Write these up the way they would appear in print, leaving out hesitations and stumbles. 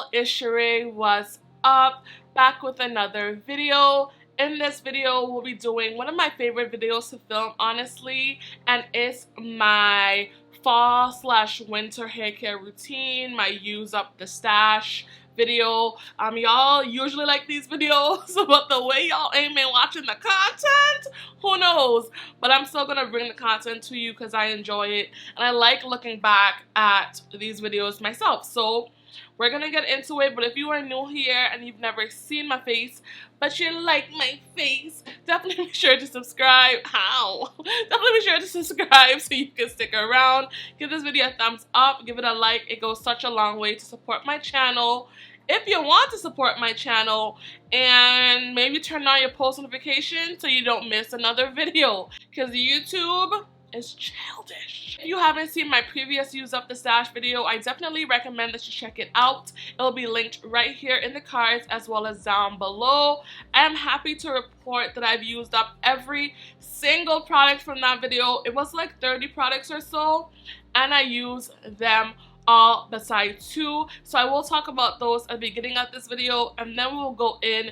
y'all, it's SheRea. What's up? Back with another video. In this video, we'll be doing one of my favorite videos to film, honestly, and it's my fall/winter hair care routine, my use up the stash video. Y'all usually like these videos, but the way y'all ain't been watching the content, who knows? But I'm still gonna bring the content to you because I enjoy it and I like looking back at these videos myself. So we're gonna get into it, but if you are new here and you've never seen my face, but you like my face, definitely be sure to subscribe. Definitely be sure to subscribe so you can stick around. Give this video a thumbs up, give it a like. It goes such a long way to support my channel. If you want to support my channel, and maybe turn on your post notifications so you don't miss another video, because YouTube is childish. If you haven't seen my previous use up the stash video, I definitely recommend that you check it out. It'll be linked right here in the cards as well as down below. I am happy to report that I've used up every single product from that video. It was like 30 products or so, and I used them all besides 2. So I will talk about those at the beginning of this video, and then we'll go in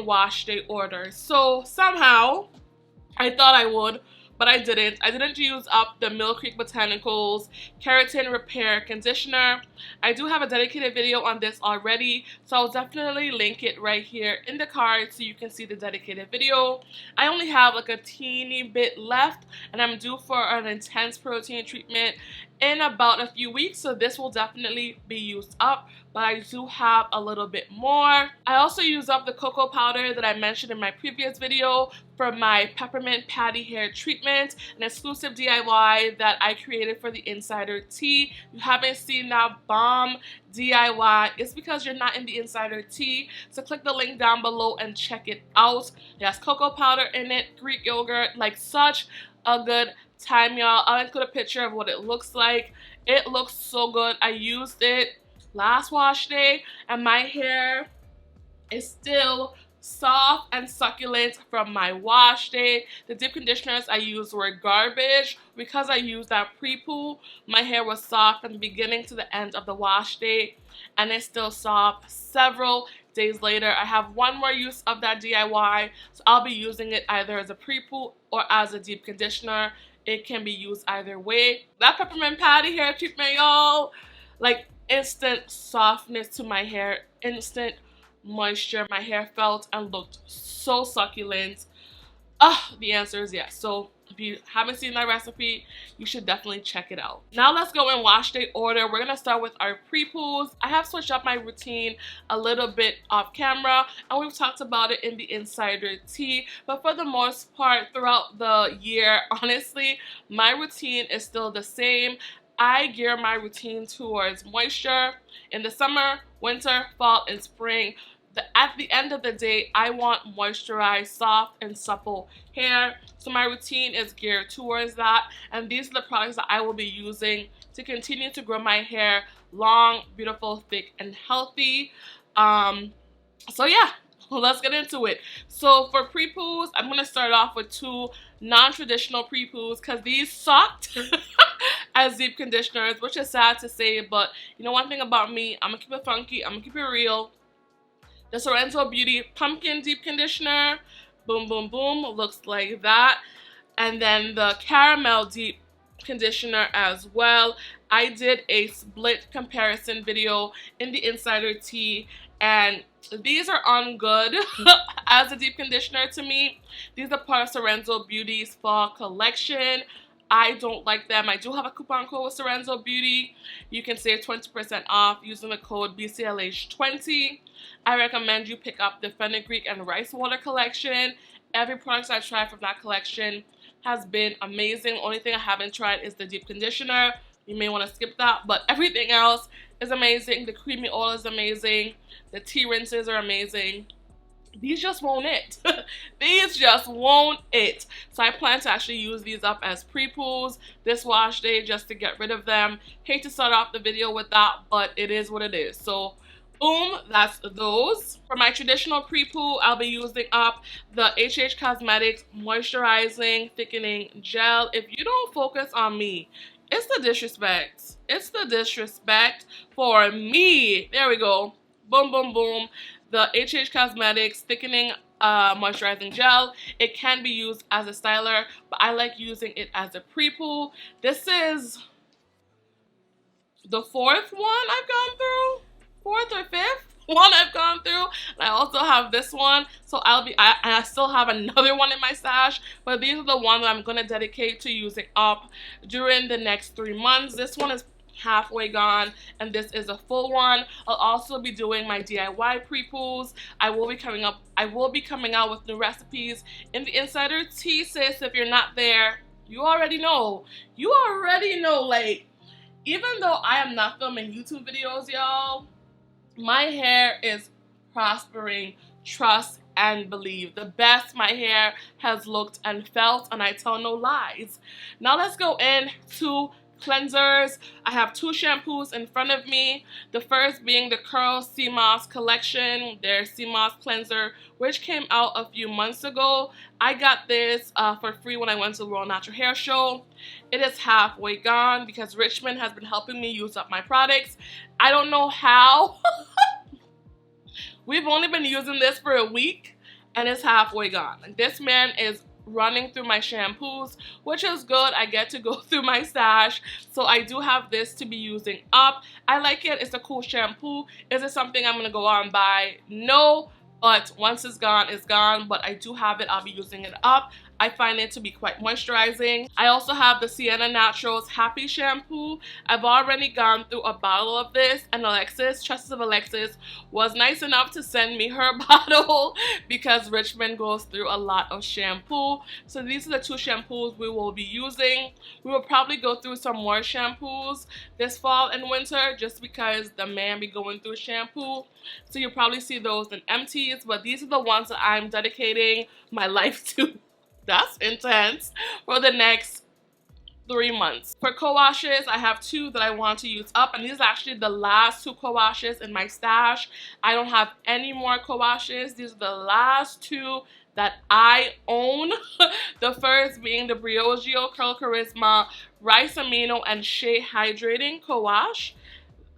wash day order. So somehow I thought I would, but I didn't. I didn't use up the Mill Creek Botanicals Keratin Repair Conditioner. I do have a dedicated video on this already, so I'll definitely link it right here in the card so you can see the dedicated video. I only have like a teeny bit left, and I'm due for an intense protein treatment in about a few weeks, so this will definitely be used up, but I do have a little bit more. I also use up the cocoa powder that I mentioned in my previous video for my peppermint patty hair treatment, an exclusive DIY that I created for the Insider Tea. If you haven't seen that bomb DIY, it's because you're not in the Insider Tea, so click the link down below and check it out. It has cocoa powder in it, Greek yogurt, like such a good time, y'all. I'll include a picture of what it looks like. It looks so good. I used it last wash day and my hair is still soft and succulent from my wash day. The deep conditioners I used were garbage. Because I used that Prepoos, my hair was soft from the beginning to the end of the wash day, and it's still soft several days later. I have one more use of that DIY, so I'll be using it either as a Prepoos or as a deep conditioner. It can be used either way. That peppermint patty hair treatment, y'all, like instant softness to my hair, instant moisture. My hair felt and looked so succulent. The answer is yes. So if you haven't seen that recipe, you should definitely check it out. Now let's go in wash day order. We're gonna start with our Prepoos. I have switched up my routine a little bit off camera, and we've talked about it in the Insider Tea, but for the most part throughout the year, honestly, my routine is still the same. I gear my routine towards moisture. In the summer, winter, fall, and spring, at the end of the day, I want moisturized, soft, and supple hair. So my routine is geared towards that. And these are the products that I will be using to continue to grow my hair long, beautiful, thick, and healthy. So yeah, let's get into it. So for Prepoos, I'm going to start off with 2 non-traditional Prepoos because these sucked as deep conditioners, which is sad to say, but you know one thing about me, I'm going to keep it funky, I'm going to keep it real. The Sorrento Beauty Pumpkin Deep Conditioner, boom, boom, boom, looks like that. And then the Caramel Deep Conditioner as well. I did a split comparison video in the Insider Tea, and these are on good as a deep conditioner to me. These are part of Sorrento Beauty's fall collection. I don't like them. I do have a coupon code with Sorrento Beauty. You can save 20% off using the code BCLH20. I recommend you pick up the Fenugreek and Rice Water collection. Every product I tried from that collection has been amazing. Only thing I haven't tried is the deep conditioner. You may want to skip that, but everything else is amazing. The creamy oil is amazing. The tea rinses are amazing. These just won't it. These just won't it. So I plan to actually use these up as Prepoos this wash day just to get rid of them. Hate to start off the video with that, but it is what it is. So boom, that's those. For my traditional Prepoos, I'll be using up the HH Cosmetics Moisturizing Thickening Gel. If you don't focus on me, it's the disrespect. It's the disrespect for me. There we go. boom, boom, boom. The HH Cosmetics Thickening Moisturizing Gel. It can be used as a styler, but I like using it as a pre-poo. This is the fourth one I've gone through. Fourth or fifth one I've gone through. And I also have this one. So I still have another one in my stash. But these are the ones that I'm going to dedicate to using up during the next 3 months. This one is halfway gone, and this is a full one. I'll also be doing my DIY pre-poos. I will be coming out with new recipes in the Insider Tea, sis. If you're not there, you already know. Like, even though I am not filming YouTube videos, y'all, my hair is prospering. Trust and believe. The best my hair has looked and felt, and I tell no lies. Now let's go into cleansers. I have 2 shampoos in front of me. The first being the Curl Sea Moss collection, their Sea Moss cleanser, which came out a few months ago. I got this for free when I went to the Royal Natural Hair Show. It is halfway gone because Richmond has been helping me use up my products. I don't know how. We've only been using this for a week and it's halfway gone. This man is running through my shampoos, which is good. I get to go through my stash, so I do have this to be using up. I like it. It's a cool shampoo. Is it something I'm gonna go out and buy? No, but once it's gone, it's gone. But I do have it. I'll be using it up. I find it to be quite moisturizing. I also have the Sienna Naturals Happy Shampoo. I've already gone through a bottle of this, and Alexis, Trusts of Alexis, was nice enough to send me her bottle because Richmond goes through a lot of shampoo. So these are the 2 shampoos we will be using. We will probably go through some more shampoos this fall and winter just because the man be going through shampoo. So you'll probably see those in empties, but these are the ones that I'm dedicating my life to. That's intense. For the next 3 months. For co-washes, I have 2 that I want to use up, and these are actually the last 2 co-washes in my stash. I don't have any more co-washes. These are the last 2 that I own. The first being the Briogeo Curl Charisma Rice Amino and Shea Hydrating Co-wash.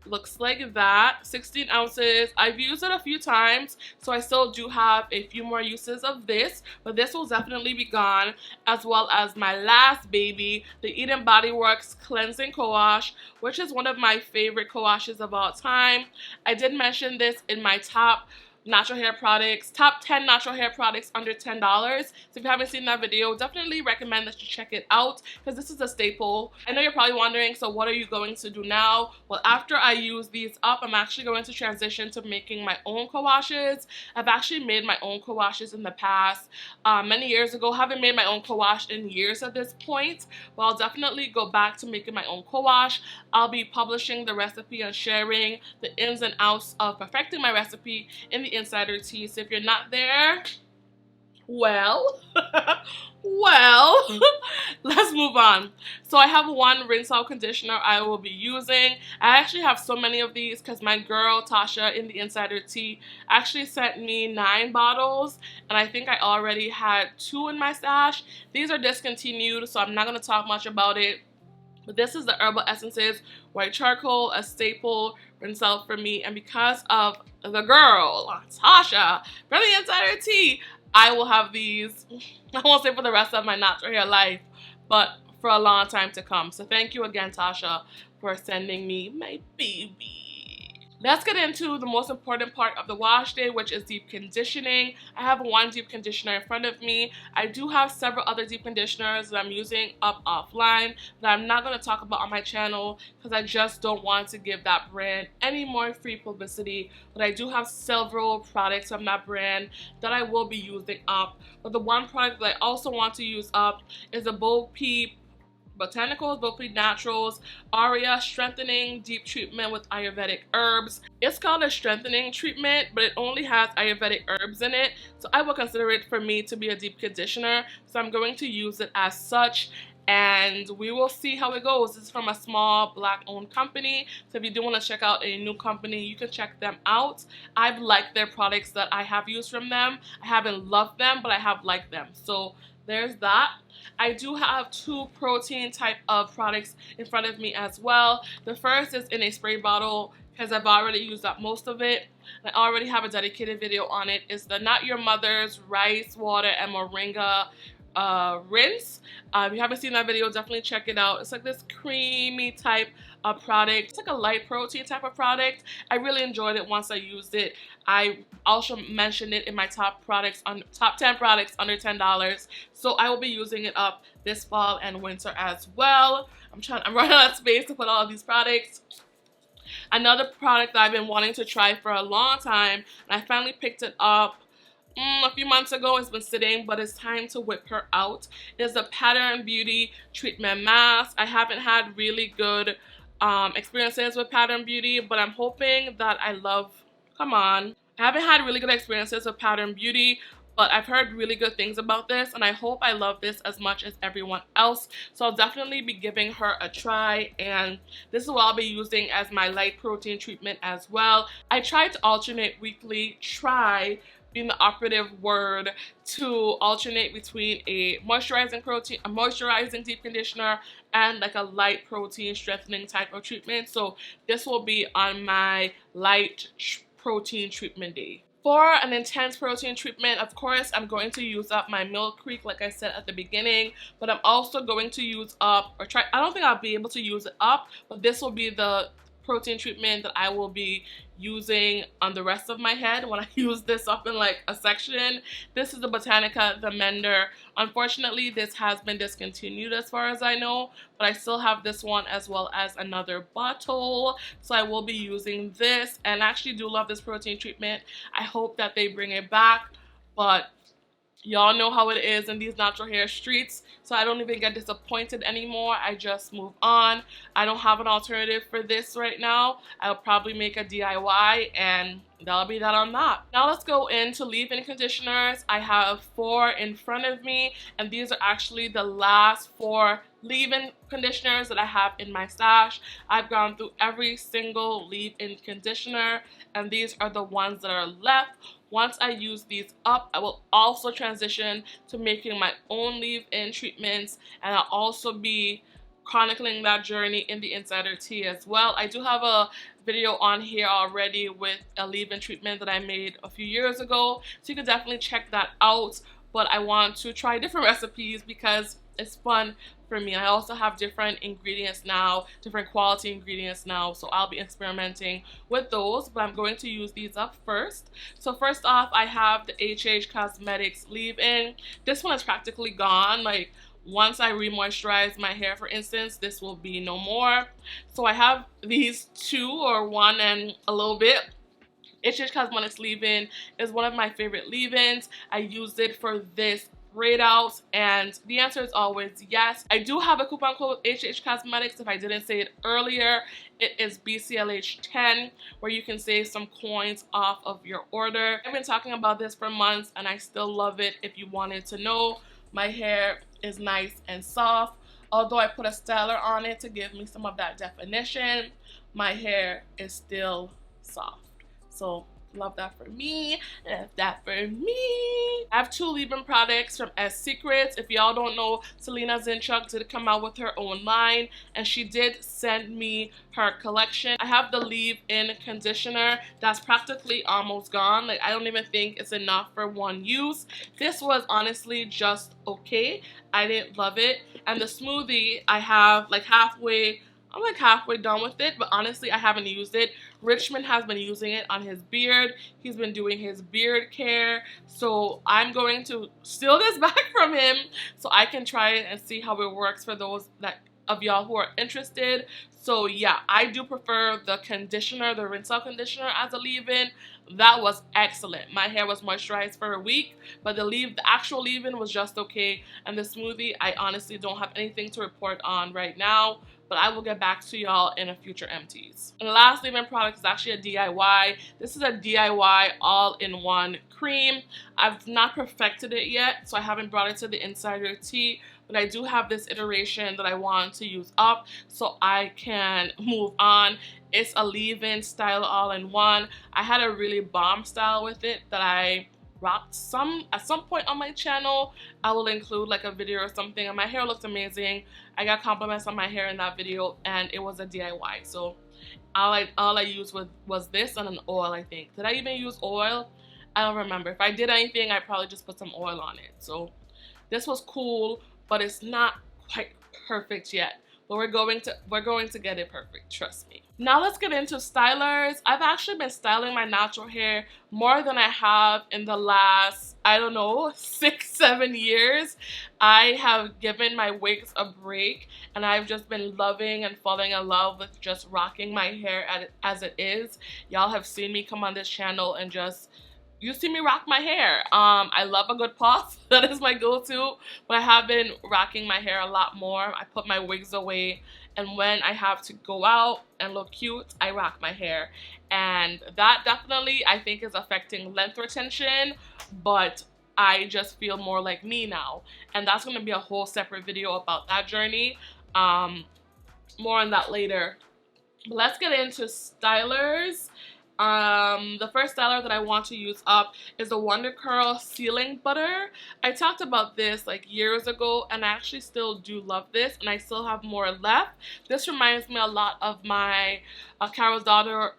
Looks like that. 16 ounces. I've used it a few times, so I still do have a few more uses of this, but this will definitely be gone, as well as my last baby, the Eden Body Works Cleansing Co-wash, which is one of my favorite co-washes of all time. I did mention this in my top 10 natural hair products under $10. So if you haven't seen that video, definitely recommend that you check it out because this is a staple. I know you're probably wondering, so what are you going to do now? Well, after I use these up, I'm actually going to transition to making my own co-washes. I've actually made my own co-washes in the past many years ago. Haven't made my own co-wash in years at this point, but I'll definitely go back to making my own co-wash. I'll be publishing the recipe and sharing the ins and outs of perfecting my recipe in the Insider Tea. So if you're not there, well, let's move on. So I have one rinse out conditioner I will be using. I actually have so many of these because my girl Tasha in the Insider Tea actually sent me 9 bottles, and I think I already had 2 in my stash. These are discontinued, so I'm not going to talk much about it. But this is the Herbal Essences White Charcoal, a staple rinse out for me. And because of the girl, Tasha, from the Insider Tea, I will have these, I won't say for the rest of my natural hair life, but for a long time to come. So thank you again, Tasha, for sending me my baby. Let's get into the most important part of the wash day, which is deep conditioning. I have one deep conditioner in front of me. I do have several other deep conditioners that I'm using up offline that I'm not going to talk about on my channel because I just don't want to give that brand any more free publicity. But I do have several products from that brand that I will be using up. But the one product that I also want to use up is the Bo Peep Botanicals, Bo Peep Naturals Aria Strengthening Deep Treatment with Ayurvedic Herbs. It's called a strengthening treatment, but it only has Ayurvedic herbs in it, so I will consider it for me to be a deep conditioner. So I'm going to use it as such, and we will see how it goes. This is from a small Black-owned company, so if you do want to check out a new company, you can check them out. I've liked their products that I have used from them. I haven't loved them, but I have liked them. So there's that. I do have 2 protein type of products in front of me as well. The first is in a spray bottle because I've already used up most of it. I already have a dedicated video on it. It's the Not Your Mother's Rice, Water, and Moringa rinse. If you haven't seen that video, definitely check it out. It's like this creamy type of product. It's like a light protein type of product. I really enjoyed it once I used it. I also mentioned it in my top 10 products under $10. So I will be using it up this fall and winter as well. I'm running out of space to put all of these products. Another product that I've been wanting to try for a long time, and I finally picked it up a few months ago. It's been sitting, but it's time to whip her out. It's the Pattern Beauty Treatment Mask. I haven't had really good experiences with Pattern Beauty, but I'm hoping that I haven't had really good experiences with Pattern Beauty, but I've heard really good things about this, and I hope I love this as much as everyone else. So I'll definitely be giving her a try, and this is what I'll be using as my light protein treatment as well. I try to alternate weekly, being the operative word, to alternate between a moisturizing deep conditioner and like a light protein strengthening type of treatment. So this will be on my light protein treatment day. For an intense protein treatment, of course, I'm going to use up my Milk Creek, like I said at the beginning, but I'm also going to use up, I don't think I'll be able to use it up, but this will be the protein treatment that I will be using on the rest of my head when I use this up in like a section. This is the Botanica The Mender. Unfortunately, this has been discontinued as far as I know, but I still have this one as well as another bottle. So I will be using this, and I actually do love this protein treatment. I hope that they bring it back, but y'all know how it is in these natural hair streets, so I don't even get disappointed anymore. I just move on. I don't have an alternative for this right now. I'll probably make a DIY, and that'll be that on that. Now let's go into leave-in conditioners. I have 4 in front of me, and these are actually the last 4 leave-in conditioners that I have in my stash. I've gone through every single leave-in conditioner, and these are the ones that are left. Once I use these up, I will also transition to making my own leave-in treatments, and I'll also be chronicling that journey in the Insider Tea as well. I do have a video on here already with a leave-in treatment that I made a few years ago, so you can definitely check that out. But I want to try different recipes because it's fun for me. I also have different ingredients now, different quality ingredients now, so I'll be experimenting with those, but I'm going to use these up first. So first off, I have the HH Cosmetics leave-in. This one is practically gone. Like, once I re-moisturize my hair, for instance, this will be no more. So I have these 2 or 1 and a little bit. HH Cosmetics leave-in is one of my favorite leave-ins. I used it for this braid out, and the answer is always yes. I do have a coupon code HH Cosmetics. If I didn't say it earlier, it is BCLH10, where you can save some coins off of your order. I've been talking about this for months, and I still love it. If you wanted to know, my hair is nice and soft. Although I put a styler on it to give me some of that definition, my hair is still soft. So love that for me. Love that for me. I have 2 leave-in products from S Secrets. If y'all don't know, Selena Zinchuk did come out with her own line, and she did send me her collection. I have the leave-in conditioner that's practically almost gone. Like, I don't even think it's enough for 1 use. This was honestly just okay. I didn't love it. And the smoothie, I have like I'm like halfway done with it, but honestly, I haven't used it. Richmond has been using it on his beard. He's been doing his beard care. So I'm going to steal this back from him so I can try it and see how it works for those of y'all who are interested. So yeah, I do prefer the conditioner, the rinse out conditioner as a leave-in. That was excellent. My hair was moisturized for a week, but the actual leave-in was just okay. And the smoothie, I honestly don't have anything to report on right now, but I will get back to y'all in a future empties. And the last leave-in product is actually a DIY. This is a DIY all-in-one cream. I've not perfected it yet, so I haven't brought it to the Insider Tea, but I do have this iteration that I want to use up so I can move on. It's a leave-in style all-in-one. I had a really bomb style with it that I rocked at some point on my channel. I will include like a video or something, and my hair looks amazing. I got compliments on my hair in that video, and it was a DIY. So all I used was this and an oil, I think. Did I even use oil? I don't remember. If I did anything, I probably just put some oil on it. So this was cool, but it's not quite perfect yet. But we're going to get it perfect, trust me. Now let's get into stylers. I've actually been styling my natural hair more than I have in the last, I don't know, 6-7 years. I have given my wigs a break, and I've just been loving and falling in love with just rocking my hair as it is. Y'all have seen me come on this channel and just, you see me rock my hair. I love a good puff. That is my go-to. But I have been rocking my hair a lot more. I put my wigs away, and when I have to go out and look cute, I rock my hair. And that definitely, I think, is affecting length retention, but I just feel more like me now. And that's going to be a whole separate video about that journey. More on that later. But let's get into stylers. The first styler that I want to use up is the Wonder Curl Sealing Butter. I talked about this like years ago, and I actually still do love this, and I still have more left. This reminds me a lot of my Carol's Daughter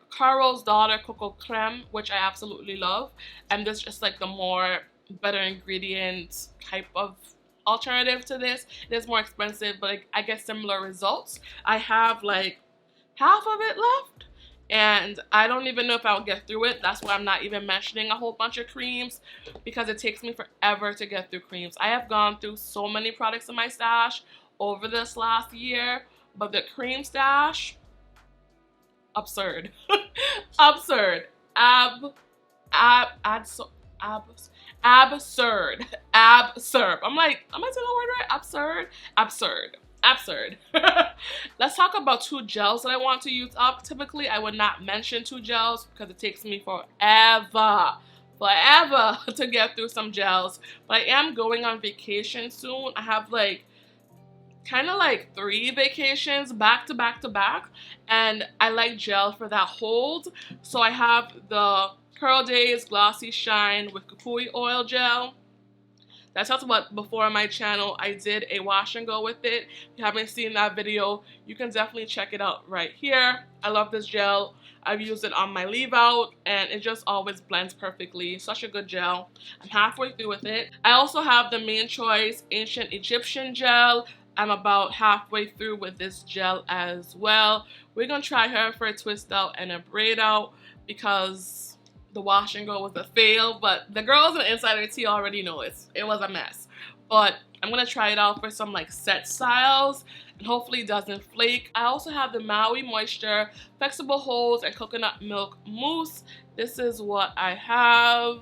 Cocoa Creme, which I absolutely love. And this is just like the more better ingredient type of alternative to this. It is more expensive, but I get similar results. I have like half of it left, and I don't even know if I'll get through it. That's why I'm not even mentioning a whole bunch of creams, because it takes me forever to get through creams. I have gone through so many products in my stash over this last year, but the cream stash, absurd. Absurd. Absurd. Absurd. I'm like, am I saying the word right? Absurd. Absurd. Absurd. Let's talk about 2 gels that I want to use up. Typically, I would not mention 2 gels because it takes me forever to get through some gels. But I am going on vacation soon. I have like kind of like 3 vacations back to back to back, and I like gel for that hold. So I have the Curl Days Glossy Shine with Kukui Oil Gel that I talked about before on my channel. I did a wash and go with it. If you haven't seen that video, you can definitely check it out right here. I love this gel. I've used it on my leave out, and it just always blends perfectly. Such a good gel. I'm halfway through with it. I also have the Main Choice Ancient Egyptian Gel. I'm about halfway through with this gel as well. We're gonna try her for a twist out and a braid out, because the wash and go was a fail, but the girls in Insider Tea already know it was a mess. But I'm gonna try it out for some like set styles, and hopefully it doesn't flake. I also have the Maui Moisture Flexible Holds and Coconut Milk Mousse. This is what I have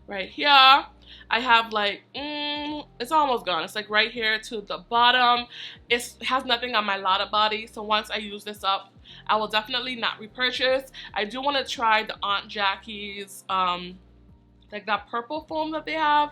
right here. I have like, it's almost gone. It's like right here to the bottom. It has nothing on my Lotta body, so once I use this up, I will definitely not repurchase. I do want to try the Aunt Jackie's, like that purple foam that they have.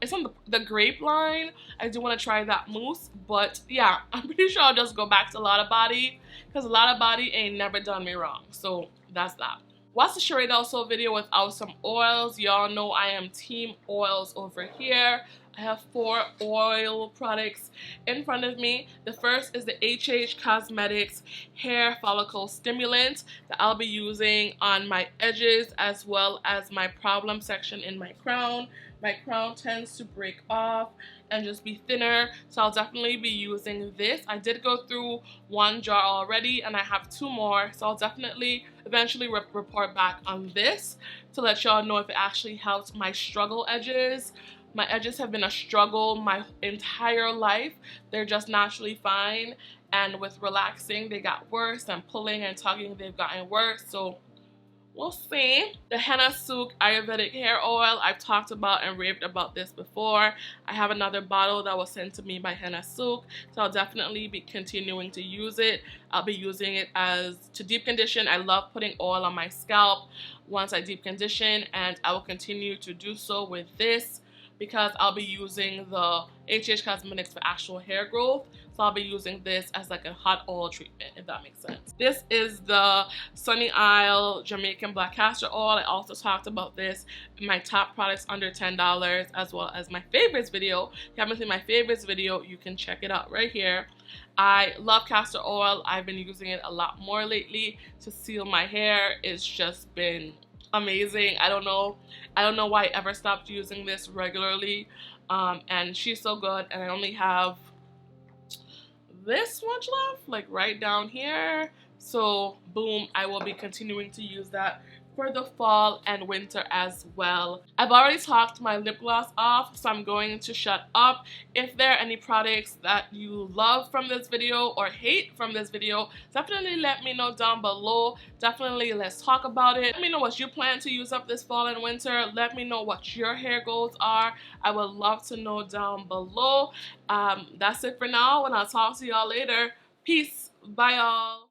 It's on the grape line. I do want to try that mousse, but yeah, I'm pretty sure I'll just go back to Lotta body, because Lotta body ain't never done me wrong. So that's that. What's the SheRea DelSol video without some oils? Y'all know I am team oils over here. I have 4 oil products in front of me. The first is the HH Cosmetics Hair Follicle Stimulant that I'll be using on my edges as well as my problem section in my crown. My crown tends to break off and just be thinner, so I'll definitely be using this. I did go through 1 jar already, and I have 2 more, so I'll definitely eventually report back on this to let y'all know if it actually helped my struggle edges. My edges have been a struggle my entire life. They're just naturally fine, and with relaxing they got worse, and pulling and tugging they've gotten worse, so we'll see. The Henna Sook Ayurvedic Hair Oil, I've talked about and raved about this before. I have another bottle that was sent to me by Henna Sook, so I'll definitely be continuing to use it. I'll be using it to deep condition. I love putting oil on my scalp once I deep condition, and I will continue to do so with this, because I'll be using the HH Cosmetics for actual hair growth. So I'll be using this as like a hot oil treatment, if that makes sense. This is the Sunny Isle Jamaican Black Castor Oil. I also talked about this in my top products under $10, as well as my favorites video. If you haven't seen my favorites video, you can check it out right here. I love castor oil. I've been using it a lot more lately to seal my hair. It's just been amazing. I don't know why I ever stopped using this regularly. And she's so good, and I only have this much left, like right down here. So boom, I will be continuing to use that for the fall and winter as well. I've already talked my lip gloss off, so I'm going to shut up. If there are any products that you love from this video or hate from this video, definitely let me know down below. Definitely let's talk about it. Let me know what you plan to use up this fall and winter. Let me know what your hair goals are. I would love to know down below. That's it for now, and I'll talk to y'all later. Peace. Bye, y'all.